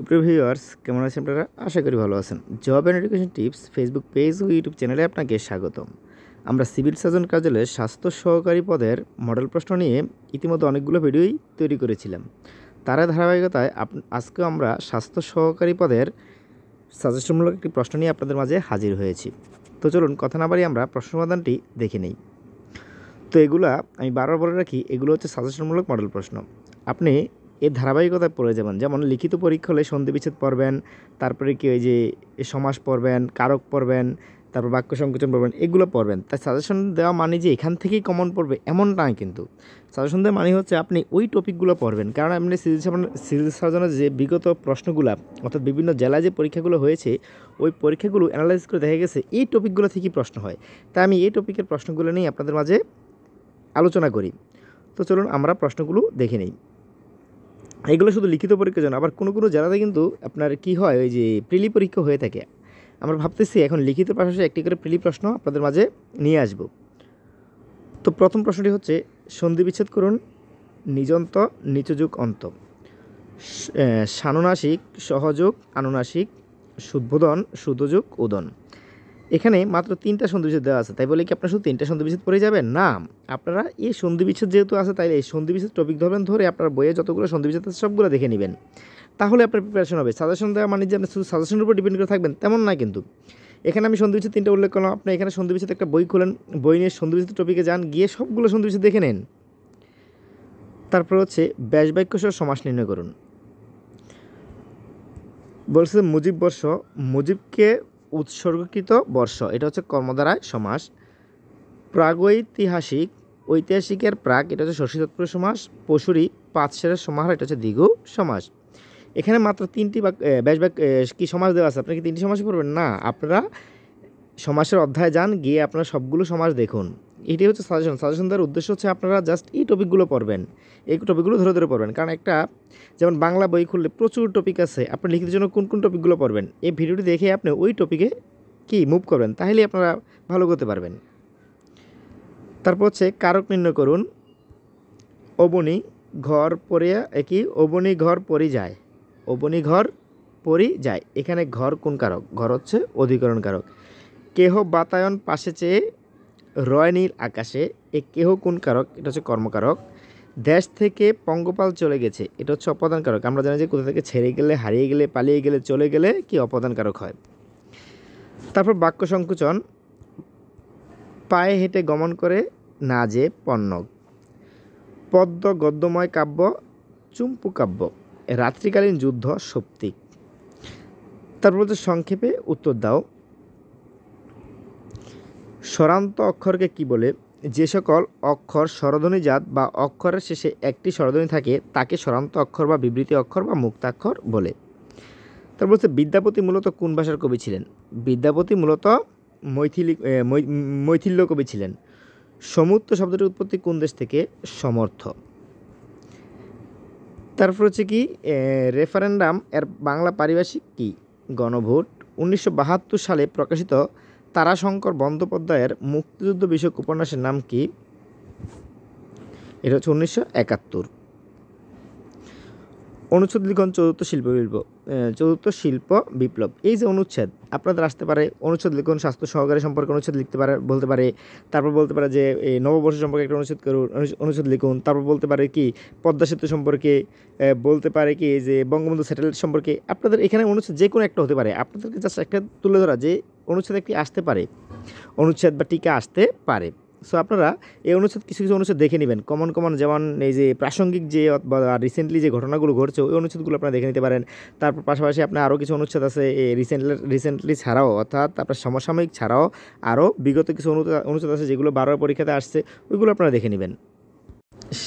সুপ্রিয় ভিউয়ার্স, কেমন আছেন আপনারা? আশা করি ভালো আছেন। Job and education tips Facebook page ও ইউটিউব চ্যানেলে আপনাকে স্বাগতম। আমরা সিভিল সার্জন কার্যালয়ের স্বাস্থ্য সহকারী পদের মডেল প্রশ্ন নিয়ে ইতিমধ্যে অনেকগুলো ভিডিওই তৈরি করেছিলাম। তার ধারাবাহিকতায় আজকেও আমরা স্বাস্থ্য সহকারী পদের সাজেশনমূলক একটি প্রশ্ন নিয়ে আপনাদের মাঝে হাজির হয়েছি। তো চলুন কথা না বাড়িয়ে আমরা প্রশ্ন সমাধানটি দেখে নেই। তো এগুলা আমি বারবার বলে রাখি, এগুলো হচ্ছে সাজেশনমূলক মডেল প্রশ্ন। আপনি এর ধারাবাহিকতায় পড়ে যাবেন। যেমন লিখিত পরীক্ষা হলে সন্ধি বিচ্ছেদ পড়বেন, তারপরে কি ওই যে সমাস পড়বেন, কারক পড়বেন, তারপর বাক্য সংকোচন পড়বেন, এগুলো পড়বেন। তাই সাজেশন দেওয়া মানে যে এখান থেকেই কমন পড়বে এমন নয় কিন্তু। সাজেশন দেওয়া মানে হচ্ছে আপনি ওই টপিকগুলো পড়বেন। কারণ আপনি সিভিল সার্জনের যে বিগত প্রশ্নগুলো, অর্থাৎ বিভিন্ন জেলায় যে পরীক্ষাগুলো হয়েছে, ওই পরীক্ষাগুলো অ্যানালাইজ করে দেখা গেছে এই টপিকগুলো থেকেই প্রশ্ন হয়। তাই আমি এই টপিকের প্রশ্নগুলো নিয়ে আপনাদের মাঝে আলোচনা করি। তো চলুন আমরা প্রশ্নগুলো দেখে নিই। এগুলো শুধু লিখিত পরীক্ষার জন্য। আবার কোনো জেলাতে কিন্তু আপনার কি হয়, ওই যে প্রিলি পরীক্ষা হয়ে থাকে। আমরা ভাবতেছি এখন লিখিত পাশাপাশি একটি করে প্রিলি প্রশ্ন আপনাদের মাঝে নিয়ে আসব। তো প্রথম প্রশ্নটি হচ্ছে, সন্ধি বিচ্ছেদ করুন। নিযন্ত, নিচযোগ, অন্ত। সানুনাসিক, সহযোগ, আনুনাসিক, শুদ্বোধন, শুদ্ধযোগ, উদন। এখানে মাত্র 3টা সন্ধিবিচ্ছেদ দেওয়া আছে। তাই বলে কি আপনারা শুধু 3টা সন্ধিবিচ্ছেদ পড়ে যাবেন? না, আপনারা এই সন্ধিবিচ্ছেদ যেহেতু আছে, তাইলে এই সন্ধিবিচ্ছেদ টপিক ধরবেন, ধরে আপনার বইয়ে যতগুলো সন্ধিবিচ্ছেদ আছে সবগুলো দেখে নেবেন। তাহলে আপনার প্রিপারেশন হবে। সাজেশন দেওয়া মানে যে আপনি শুধু সাজেশনের উপর ডিপেন্ড করে থাকবেন তেমন নয় কিন্তু। এখানে আমি সন্ধিবিচ্ছেদ 3টা উল্লেখ করলাম। আপনি এখানে সন্ধিবিচ্ছেদ একটা বই খুলেন, বই নিয়ে সন্ধিবিচ্ছেদ টপিকে যান, গিয়ে সবগুলো সন্ধিবিচ্ছেদ দেখে নেন। তারপর হচ্ছে ব্যাস বাক্য সহ সমাস নির্ণয় করুন। বলছে মুজিব বর্ষ, মুজিবকে উৎসর্গকৃত বর্ষ, এটা হচ্ছে কর্মধারায় সমাস। প্রাগৈতিহাসিক, ঐতিহাসিকের প্রাক, এটা হচ্ছে ষষ্ঠী তৎপুরুষ সমাস। পশুরি, পাঁচসেরের সমাহার, এটা হচ্ছে দ্বিগু সমাস। এখানে মাত্র 3টি ব্যাস কি সমাস দেওয়া আছে। আপনি কি 3টি সমাসই পড়বেন? না, আপনারা সমাসের অধ্যায়ে যান, গিয়ে আপনারা সবগুলো সমাস দেখুন। এটি হচ্ছে সাজেশন দেওয়ার উদ্দেশ্য হচ্ছে আপনারা জাস্ট এই টপিকগুলো পড়বেন, এই টপিকগুলো ধরে ধরে পড়বেন। কারণ একটা যেমন বাংলা বই খুললে প্রচুর টপিক আছে, আপনি লিখিতের জন্য কোন কোন টপিকগুলো পড়বেন, এই ভিডিওটি দেখে আপনি ওই টপিকে কি মুভ করবেন, তাহলেই আপনারা ভালো করতে পারবেন। তারপর হচ্ছে কারক নির্ণয় করুন। অবনী ঘর পড়িয়া একই, অবনী ঘর পরি যায়, অবনী ঘর পরি যায়। এখানে ঘর কোন কারক? ঘর হচ্ছে অধিকরণ কারক। কেহ বাতায়ন পাশে চেয়ে রয় নীল আকাশে, এ কেহ কোন কারক? এটা হচ্ছে কর্মকারক। দেশ থেকে পঙ্গপাল চলে গেছে, এটা হচ্ছে অপদান কারক। আমরা জানি যে কোথা থেকে ছেড়ে গেলে, হারিয়ে গেলে, পালিয়ে গেলে, চলে গেলে কি অপদান কারক হয়। তারপর বাক্য সংকোচন। পায়ে হেঁটে গমন করে না যে পণ্যক। পদ্ম গদ্যময় কাব্য, চুম্পু কাব্য। রাত্রিকালীন যুদ্ধ সৌপ্তিক। তারপর হচ্ছে সংক্ষেপে উত্তর দাও। স্বরান্ত অক্ষরকে কি বলে? যে সকল অক্ষর স্বরধ্বনিজাত বা অক্ষরের শেষে একটি স্বরধ্বনি থাকে তাকে স্বরান্ত অক্ষর বা বিবৃতি অক্ষর বা মুক্তাক্ষর বলে। তারপর হচ্ছে বিদ্যাপতি মূলত কোন ভাষার কবি ছিলেন? বিদ্যাপতি মূলত মৈথিল্য কবি ছিলেন। সমুদ্র শব্দটির উৎপত্তি কোন দেশ থেকে? সমর্থ। তারপর হচ্ছে কি রেফারেন্ডাম এর বাংলা পারিভাষিক কি? গণভোট। 1972 সালে প্রকাশিত তারাশঙ্কর বন্দ্যোপাধ্যায়ের মুক্তিযুদ্ধ বিষয়ক উপন্যাসের নাম কি? এটা হচ্ছে 1971। অনুচ্ছেদ লিখন চতুর্থ শিল্প বিপ্লব। এই যে অনুচ্ছেদ আপনাদের আসতে পারে, অনুচ্ছেদ লিখন স্বাস্থ্য সহকারী সম্পর্কে অনুচ্ছেদ লিখতে পারে, বলতে পারে। তারপর বলতে পারে যে এই নববর্ষ সম্পর্কে একটা অনুচ্ছেদ করুন, অনুচ্ছেদ লিখুন। তারপর বলতে পারে কি পদ্মা সেতু সম্পর্কে, বলতে পারে কি যে বঙ্গবন্ধু স্যাটেলাইট সম্পর্কে। আপনাদের এখানে অনুচ্ছেদ যে কোনো একটা হতে পারে। আপনাদেরকে জাস্ট একটা তুলে ধরা যে অনুচ্ছেদ একটি আসতে পারে, অনুচ্ছেদ বা টিকা আসতে পারে। সো আপনারা এই অনুচ্ছেদ কিছু অনুচ্ছেদ দেখে নেবেন, কমন যেমন এই যে প্রাসঙ্গিক যে বা রিসেন্টলি যে ঘটনাগুলো ঘটছে ওই অনুচ্ছেদগুলো আপনারা দেখে নিতে পারেন। তারপর পাশাপাশি আপনার আরও কিছু অনুচ্ছেদ আছে রিসেন্টলি ছাড়াও, অর্থাৎ আপনার সমসাময়িক ছাড়াও আরও বিগত কিছু অনুচ্ছেদ আছে যেগুলো 12 পরীক্ষাতে আসছে, ওইগুলো আপনারা দেখে নেবেন।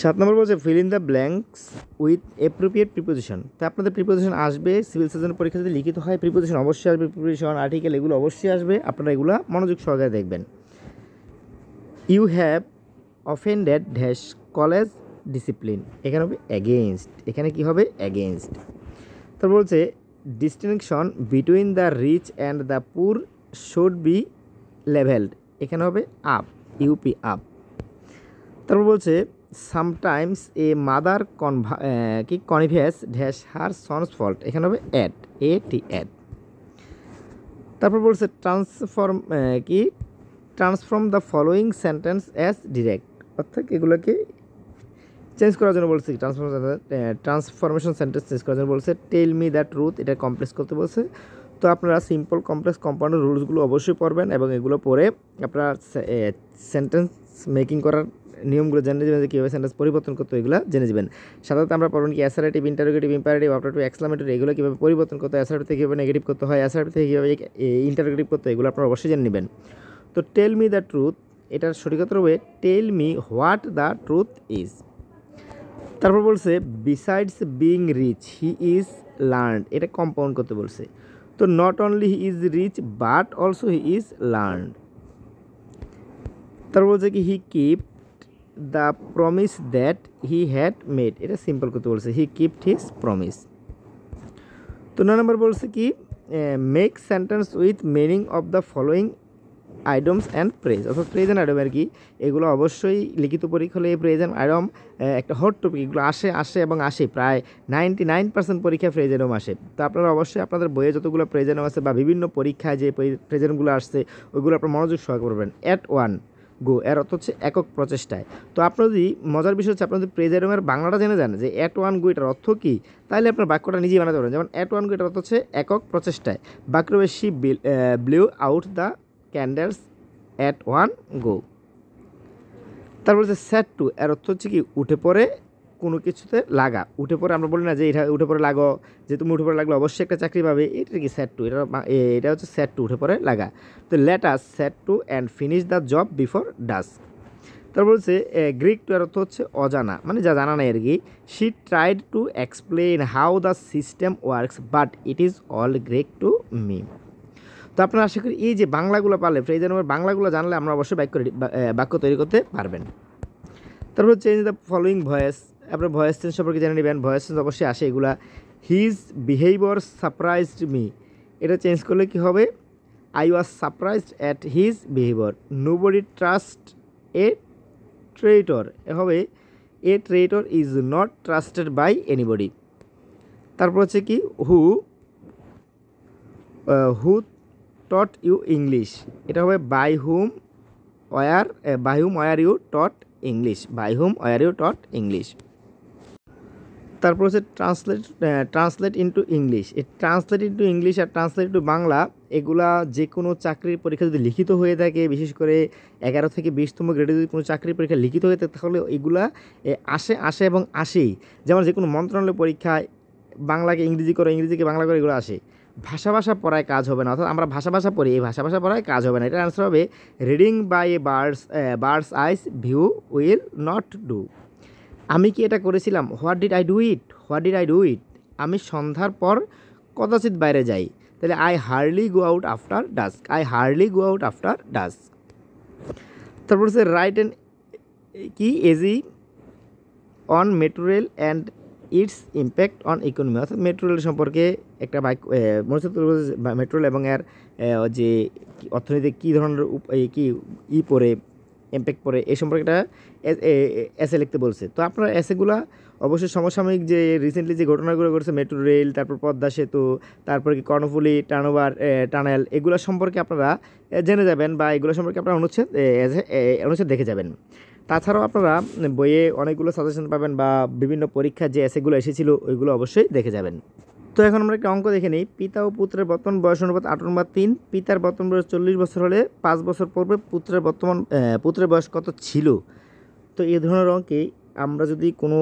7 নম্বর বলছে fill in the blanks with appropriate preposition. তা আপনাদের প্রিপোজিশন আসবে, সিভিল সার্জন পরীক্ষা যদি লিখিত হয় প্রিপোজিশন অবশ্যই আসবে, প্রিপোজিশন আর্টিকেল এগুলো অবশ্যই আসবে। আপনারা এগুলো মনোযোগ সহকারে দেখবেন। You have offended dash college discipline, এখানে হবে অ্যাগেনস্ট। এখানে কি হবে? অ্যাগেনস্ট। তারপর বলছে distinction between the rich and the poor should be levelled, এখানে হবে আপ, ইউপি আপ। তারপর বলছে sometimes a mother connives dash her son's fault, এখানে হবে অ্যাড, অ্যাড। তারপর বলছে transform the following sentence as direct, অর্থাৎ এগুলোকে চেঞ্জ করার জন্য বলছে, ট্রান্সফরমেশন সেন্টেন্স চেঞ্জ করার জন্য বলছে। টেল মি দ্য ট্রুথ, এটা কমপ্লেক্স করতে বলছে। তো আপনারা সিম্পল, কমপ্লেক্স, কম্পাউন্ডের রুলসগুলো অবশ্যই পড়বেন এবং এগুলো পড়ে আপনারা সেন্টেন্স মেকিং করার নিয়মগুলো জেনে যাবেন, যে কীভাবে সেন্টেন্স পরিবর্তন করতে এগুলো জেনে যাবেন। সাধারণত আমরা পড়বেন কি assertive, interrogative, imperative, operative, exclamatory, এগুলো কীভাবে পরিবর্তন করতে হয়, অ্যাসারেটিভ থেকে কীভাবে নেগেটিভ করতে হয়, অ্যাসারেটিভ থেকে কীভাবে ইন্টারোগেটিভ করতে হয়, এগুলো আপনারা অবশ্যই জেনে নেবেন। তো টেল মি দ্য ট্রুথ, এটার সঠিকতা হবে tell me what the truth is. তারপর বলছে besides being rich he is learned, এটা কম্পাউন্ড করতে বলছে। তো not only he is rich but also he is learned. তারপর বলছে কি he kept the promise that he had made, এটা সিম্পল করতে বলছে, হি কিপড হিজ প্রমিস। তো 9 নম্বর বলছে কি make sentence with meaning of the following idioms and phrase, অর্থাৎ প্রেজ অ্যান্ড আইডম আর কি, এগুলো অবশ্যই লিখিত পরীক্ষা হলে এই প্রেজ অ্যান্ড আইডম একটা হট টপিক, এগুলো আসে এবং আসে, প্রায় 99% পরীক্ষায় প্রেজ আইডম আসে। তো আপনারা অবশ্যই আপনাদের বইয়ে যতগুলো প্রেজ আইডম আছে বা বিভিন্ন পরীক্ষায় যে প্রেজ আইডমগুলো আসছে ওইগুলো আপনার মনোযোগ সহকারে করবেন। অ্যাট ওয়ান গো, এর অর্থ হচ্ছে একক প্রচেষ্টায়। তো আপনার যদি মজার বিষয় হচ্ছে আপনার যদি প্রেজ আইডমের বাংলাটা জেনে যান যে অ্যাট ওয়ান গো এটার অর্থ কী, তাহলে আপনার বাক্যটা নিজেই বানাতে পারেন। যেমন অ্যাট ওয়ান গো এটার অর্থ হচ্ছে একক প্রচেষ্টায়। বাক্য she blew out the candles at one go. তারপর হচ্ছে সেট টু, এর অর্থ হচ্ছে কি উঠে পড়ে কোনো কিছুতে লাগা। উঠে পড়ে আমরা বলি না যে এটা উঠে পড়ে লাগো, যে তুমি উঠে পড়ে লাগলে অবশ্যই একটা চাকরি পাবে, এটা কি সেট টু, এটা হচ্ছে সেট টু, উঠে পড়ে লাগা। তো let us set to and finish the job before dusk. তারপর বলছে গ্রিক টু, এর অর্থ হচ্ছে অজানা, মানে যা জানা নাই আর কি। She tried to explain how the system works but it is all Greek to me. তো আপনারা আশা করি এই যে বাংলাগুলো পারলে, ফ্রেজ এন্ড বাংলাগুলো জানলে আমরা অবশ্যই বাক্য তৈরি করতে পারবেন। তারপর চেঞ্জ দ্য ফলোয়িং ভয়েস, আপনার ভয়েস চেঞ্জ সম্পর্কে জেনে নেবেন। ভয়েস চেঞ্জ অবশ্যই আসে এগুলা। হিজ বিহেভিয়ার সারপ্রাইজড মি, এটা চেঞ্জ করলে কি হবে, I was surprised at his behaviour. Nobody trust a traitor, হবে a traitor is not trusted by anybody. তারপর হচ্ছে কি হু টট ইউ ইংলিশ, এটা হবে by whom were you taught English, by whom were you taught English. তারপর হচ্ছে translate into English, এই translate into English আর translate into Bangla, এগুলা যে কোনো চাকরির পরীক্ষা যদি লিখিত হয়ে থাকে, বিশেষ করে 11 থেকে 20তম গ্রেডে যদি কোনো চাকরির পরীক্ষা লিখিত হয়ে থাকে, তাহলে এগুলা আসে এবং আসেই। যেমন যে কোনো মন্ত্রণালয় পরীক্ষায় বাংলাকে ইংরেজি করে, ইংরেজিকে বাংলা করে, এগুলো আসে। ভাষা পড়ায় কাজ হবে না, অর্থাৎ আমরা ভাষা পড়ি, এই ভাষা পড়ায় কাজ হবে না। এটার আনসার হবে reading by a bird's eyes view will not do. আমি কি এটা করেছিলাম, what did I do it, আমি সন্ধ্যার পর কদাচিৎ বাইরে যাই, তাহলে I hardly go out after dusk. তারপর হচ্ছে রাইট অ্যান্ড কি essay on metro rail and its impact on economy, অর্থাৎ মেট্রো রেল সম্পর্কে একটা মেট্রো রেল এবং এর যে অর্থনীতি কী ধরনের পড়ে ইম্প্যাক্ট পড়ে, এই সম্পর্কে একটা এসে লিখতে বলছে। তো আপনারা এসেগুলা অবশ্যই সমসাময়িক যে রিসেন্টলি যে ঘটনাগুলো ঘটেছে, মেট্রো রেল, তারপর পদ্মা সেতু, তারপর কি কর্ণফুলী টানেল, এগুলো সম্পর্কে আপনারা জেনে যাবেন বা এগুলো সম্পর্কে আপনারা অনুচ্ছেদ দেখে যাবেন। তাছাড়াও আপনারা বইয়ে অনেকগুলো সাজেশন পাবেন বা বিভিন্ন পরীক্ষার যে এসেগুলো এসেছিল ওইগুলো অবশ্যই দেখে যাবেন। তো এখন আমরা একটা অঙ্ক দেখে নিই। পিতা ও পুত্রের বর্তমান বয়স অনুপাত 8:3। পিতার বর্তমান বয়স 40 বছর হলে 5 বছর পূর্বে পুত্রের বয়স কত ছিল। তো এই ধরনের অঙ্কে আমরা যদি কোনো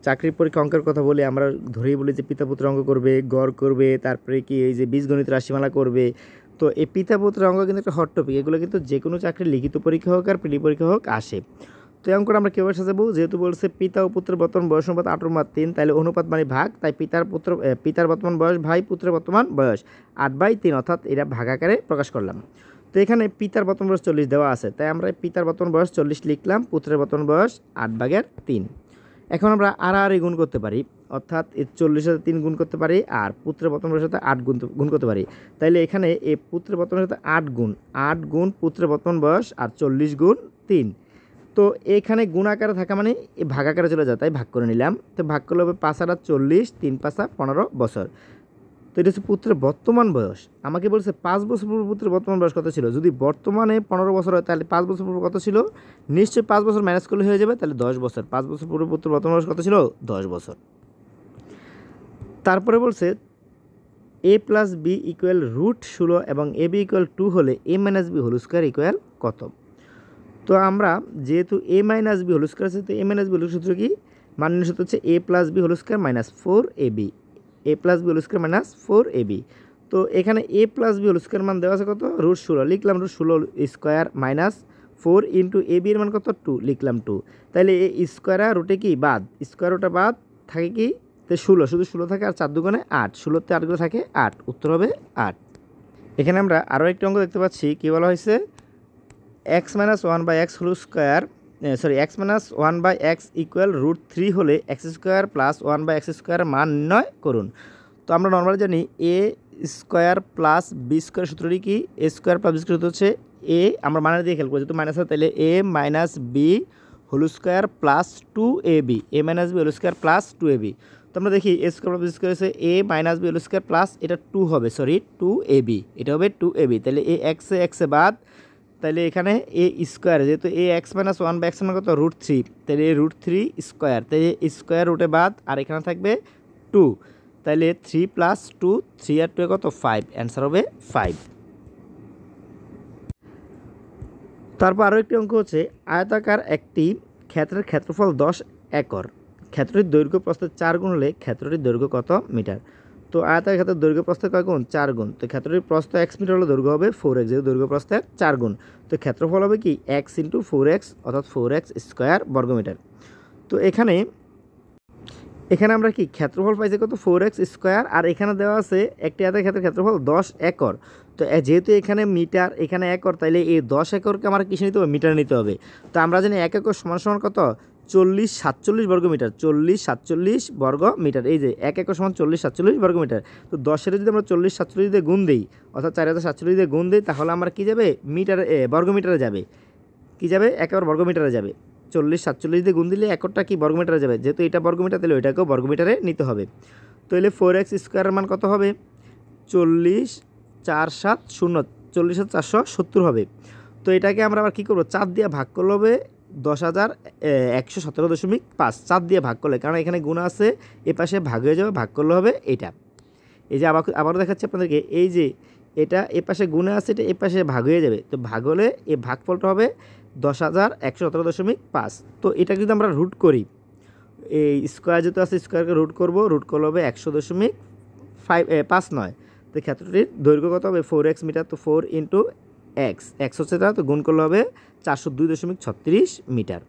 চাকরির পরীক্ষা অঙ্কের কথা বলি, আমরা ধরেই বলি যে পিতা পুত্র অঙ্ক করবে, গড় করবে, তারপরে কি এই যে বীজগণিত রাশিমালা করবে। তো এই পিতা পুত্রের অঙ্ক কিন্তু একটা হট টপিক, এগুলো কিন্তু যে কোনো চাকরির লিখিত পরীক্ষা হোক আর প্রিলি পরীক্ষা হোক আসে। তো এই অঙ্কটা আমরা কীভাবে সাজাবো, যেহেতু বলছে পিতা ও পুত্রের বর্তমান বয়স অনুপাত 8/3, তাহলে অনুপাত মানে ভাগ, তাই পিতার বর্তমান বয়স ভাই পুত্রের বর্তমান বয়স 8/3, অর্থাৎ এটা ভাগ আকারে প্রকাশ করলাম। তো এখানে পিতার বর্তমান বয়স 40 দেওয়া আছে, তাই আমরা পিতার বর্তমান বয়স 40 লিখলাম, পুত্রের বর্তমান বয়স 8/3। এখন আমরা আর গুণ করতে পারি, অর্থাৎ 40 সাথে 3 গুণ করতে পারি আর পুত্রের বর্তমান বয়সের সাথে 8 গুণ করতে পারি। তাইলে এখানে এই পুত্রের বর্তমানের সাথে 8 গুণ পুত্রের বর্তমান বয়স আর 40 গুণ 3, তো এখানে গুণ আকারে থাকা মানে এই ভাগ আকারে চলে যায়, তাই ভাগ করে নিলাম। তো ভাগ করলে হবে 5 আর 40, 3 5 15 বছর। তো এটা হচ্ছে পুত্রের বর্তমান বয়স। আমাকে বলছে 5 বছর পূর্বে পুত্রের বর্তমান বয়স কত ছিল। যদি বর্তমানে 15 বছর হয় তাহলে 5 বছর পূর্বে কত ছিল, নিশ্চয়ই 5 বছর ম্যানেজ করলে হয়ে যাবে, তাহলে 10 বছর। 5 বছর পূর্বে পুত্রের বর্তমান বয়স কত ছিল, 10 বছর। তারপরে বলছে a প্লাস বি ইকুয়াল √16 এবং এ বি ইকুয়াল 2 হলে a minus B whole square equal কত। তো আমরা যেহেতু a minus B whole square আছে, তো a মাইনাস বি হোল সূত্র কি, মানের সূত্র হচ্ছে a plus B whole square minus 4ab, a plus B whole square minus 4ab। তো এখানে a plus B whole square মান দেওয়া আছে কত, √16, লিখলাম √16 square minus 4 into A B এর মান কত 2, লিখলাম 2। তাহলে এ স্কোয়ার আর রুটে কি বাদ, স্কোয়ার রুটে বাদ থাকে কি, তো 16, শুধু 16 থাকে আর 4 দুগুণে 8, 16তে 8 গুলো থাকে 8, উত্তর হবে 8। এখানে আমরা আরও একটি অঙ্ক দেখতে পাচ্ছি, কী বলা হয়েছে, x minus 1/x whole square x minus 1/x equal √3 হলে x square plus 1/x square মান নির্ণয় করুন। তো আমরা নর্মালি জানি এ স্কোয়ার প্লাস বি স্কোয়ার সূত্রটি কি, এ স্কোয়ার প্লাস বি স্কোয়ার সূত্র হচ্ছে এ, আমরা মানের দিয়ে খেয়াল করি, যেহেতু মাইনাস আছে তাহলে a minus B whole square plus 2ab, a minus B whole square plus 2ab। তো আমরা দেখি a square plus b square হচ্ছে a minus B whole square plus এটা 2 হবে, সরি 2ab, এটা হবে 2ab। তাহলে এ এক্সে বাদ, তাহলে এখানে এ স্কোয়ার, যেহেতু এ এক্স মাইনাস 1/x মানে কত √3, তাহলে √3 স্কোয়ার, তাই স্কোয়ার রুটে বাদ, আর এখানে থাকবে 2, তাহলে 3 প্লাস 2, 3 আর 2 কত 5, অ্যান্সার হবে 5। তারপর আরও একটি অঙ্ক হচ্ছে, আয়তাকার একটি ক্ষেত্রের ক্ষেত্রফল 10 একর, ক্ষেত্রটির দৈর্ঘ্য প্রস্থের 4 গুণ হলে ক্ষেত্রটির দৈর্ঘ্য কত মিটার। তো আয়তাকার ক্ষেত্রের দৈর্ঘ্য প্রস্থের কয় গুণ, 4 গুণ। তো ক্ষেত্রটির প্রস্থ x মিটার হলে দৈর্ঘ্য হবে 4x, যেহেতু দৈর্ঘ্য প্রস্থের 4 গুণ। তো ক্ষেত্রফল হবে কি x ইন্টু 4x, অর্থাৎ 4x স্কোয়ার বর্গমিটার। তো এখানে আমরা কি ক্ষেত্রফল পাইছি কত, 4x স্কোয়ার, আর এখানে দেওয়া আছে একটি আয়তাকার ক্ষেত্রের ক্ষেত্রফল 10 একর। তো যেহেতু এখানে মিটার, এখানে একর, তাইলে এই 10 একরকে আমার কিসে নিতে হবে, মিটার নিতে হবে। তো আমরা জানি 1 একর সমান সমান কত, 40-47 বর্গ মিটার, 40-47 বর্গ মিটার। এই যে 1 একর সমান 40-47 বর্গ মিটার। তো 10-এর যদি আমরা 40-47 দিয়ে গুণ দিই, অর্থাৎ 4047 দিয়ে গুণ দিই, তাহলে আমরা কি যাবে, মিটারে বর্গ মিটারে যাবে, কি যাবে, একেবারে বর্গমিটারে যাবে। 40-47 দিয়ে গুণ দিলে একরটা কি বর্গমিটারে যাবে, যেহেতু এটা বর্গমিটার তাহলে ওইটাকেও বর্গমিটারে নিতে হবে। তাহলে 4x স্কোয়ারের মান কত হবে, 40-4-7-0, 40,470 হবে। তো এটাকে আমরা আবার কী করবো, 4 দিয়ে ভাগ করলে হবে 10,117.5, 4 দিয়ে ভাগ করলে, কারণ এখানে গুণ আছে, এ পাশে ভাগ হয়ে যাবে, ভাগ করলে হবে এটা। এই যে আবারও দেখাচ্ছি আপনাদেরকে, এই যে এটা এ পাশে গুণে আছে, এটা এ পাশে ভাগ হয়ে যাবে, তো ভাগ হলে এই ভাগফলটা হবে 10,117.5। তো এটা যদি আমরা রুট করি, এই স্কোয়ার যেহেতু আছে স্কোয়ারকে রুট করবো, রুট করলে হবে 100.59। তো ক্ষেত্রটির দৈর্ঘ্য কত হবে, 4x মিটার। তো 4 ইন্টু x হচ্ছে তা, তো গুণ করলে হবে 402.36 মিটার।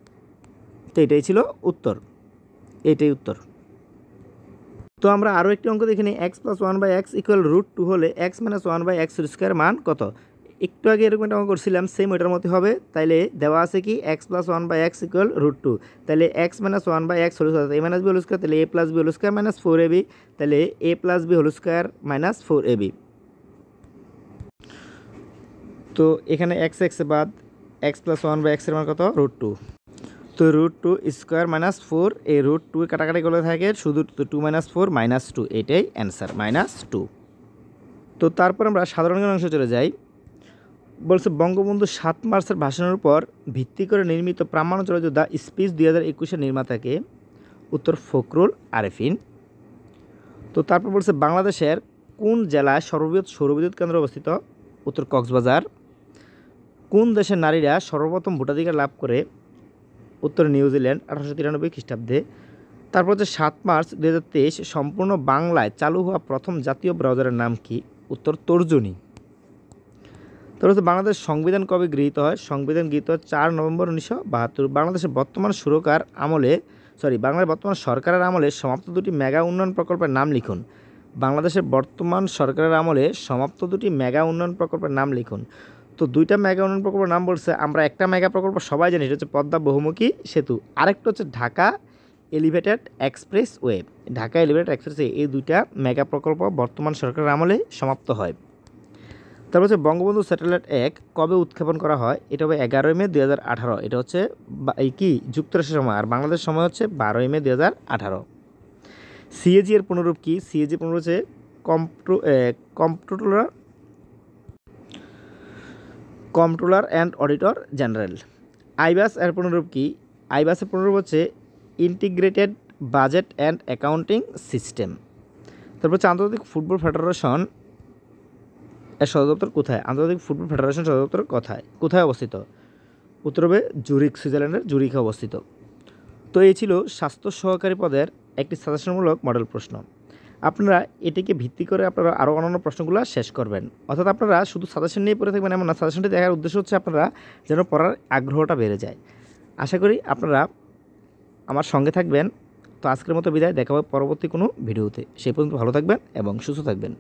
তো এটাই ছিল উত্তর, এটাই উত্তর। তো আমরা আরও একটি অঙ্ক দেখে নিই, x প্লাস 1/x ইকুয়াল √2 হলে x মাইনাস 1/x স্কোয়ার মান কত। একটু আগে এরকম একটা অঙ্ক করছিলাম, সেম ওইটার মধ্যে হবে। তাইলে দেওয়া আছে কি x প্লাস 1/x ইকুয়াল √2, তাহলে x minus 1/x whole square, a minus b whole square, তাহলে a plus b whole square minus 4ab, তাহলে a plus b whole square minus 4ab। তো এখানে x বাদ, x প্লাস 1/x এর মান কত, √2। তো √2 স্কোয়ার মাইনাস 4, এই √2 কাটাকাটি করে থাকে, শুধু 2 মাইনাস 4 মাইনাস 2, এটাই অ্যান্সার, -2। তো তারপর আমরা সাধারণ জ্ঞান অংশে চলে যাই। বলছে বঙ্গবন্ধু 7 মার্চের ভাষণের উপর ভিত্তি করে নির্মিত প্রামাণ্য চলচ্চিত্র দ্য স্পিচ 2021-এর নির্মাতাকে, উত্তর ফখরুল আরেফিন। তো তারপর বলছে বাংলাদেশের কোন জেলায় সর্ববৃহৎ সৌরবিদ্যুৎ কেন্দ্র অবস্থিত, উত্তর কক্সবাজার। কোন দেশের নারীরা সর্বপ্রথম ভোটাধিকার লাভ করে, উত্তর নিউজিল্যান্ড 1893 খ্রিস্টাব্দে। তারপর হচ্ছে 7 মার্চ 2023 সম্পূর্ণ বাংলায় চালু হওয়া প্রথম জাতীয় ব্রাউজারের নাম কি, উত্তর তর্জনী। তারপর হচ্ছে বাংলাদেশ সংবিধান কবে গৃহীত হয়, সংবিধান গৃহীত হয় 4 নভেম্বর 1972। বাংলাদেশের বর্তমান বাংলার বর্তমান সরকারের আমলে সমাপ্ত 2টি মেগা উন্নয়ন প্রকল্পের নাম লিখুন। বাংলাদেশের বর্তমান সরকারের আমলে সমাপ্ত 2টি মেগা উন্নয়ন প্রকল্পের নাম লিখুন। তো 2টা মেগা উন্নয়ন প্রকল্পের নাম বলছে, আমরা একটা মেগা প্রকল্প সবাই জানি, সেটা হচ্ছে পদ্মা বহুমুখী সেতু, আরেকটা হচ্ছে Dhaka elevated express way. Dhaka elevated express way, এই 2টা মেগা প্রকল্প বর্তমান সরকারের আমলে সমাপ্ত হয়। তারপর হচ্ছে বঙ্গবন্ধু স্যাটেলাইট 1 কবে উৎক্ষেপণ করা হয়? এটা হবে 11ই মে 2018। এটা হচ্ছে এই কি যুক্তরাষ্ট্রের সময়, আর বাংলাদেশের সময় হচ্ছে 12ই মে 2018। সিএজি এর পুনরূপ কি? সিএজি পুনরূপ হচ্ছে comptroller comptroller and auditor general. আইবাস এর পুনরূপ কি? আইবাসের পুনরূপ হচ্ছে integrated budget and accounting system. তারপর হচ্ছে আন্তর্জাতিক ফুটবল ফেডারেশন এর সদর দপ্তর কোথায়? আন্তর্জাতিক ফুটবল ফেডারেশন সদর দপ্তর কোথায় অবস্থিত? উত্তর হবে জুরিখ, সুইজারল্যান্ডের জুরিখে অবস্থিত। তো এই ছিল স্বাস্থ্য সহকারী পদের একটি সাজেশনমূলক মডেল প্রশ্ন। আপনারা এটিকে ভিত্তি করে আপনারা আরও অন্যান্য প্রশ্নগুলো শেষ করবেন। অর্থাৎ আপনারা শুধু সাজেশন নিয়ে পড়ে থাকবেন এমন না, সাজেশনটি দেখার উদ্দেশ্য হচ্ছে আপনারা যেন পড়ার আগ্রহটা বেড়ে যায়। আশা করি আপনারা আমার সঙ্গে থাকবেন। তো আজকের মতো বিদায়, দেখা হবে পরবর্তী কোনো ভিডিওতে। সেই পর্যন্ত ভালো থাকবেন এবং সুস্থ থাকবেন।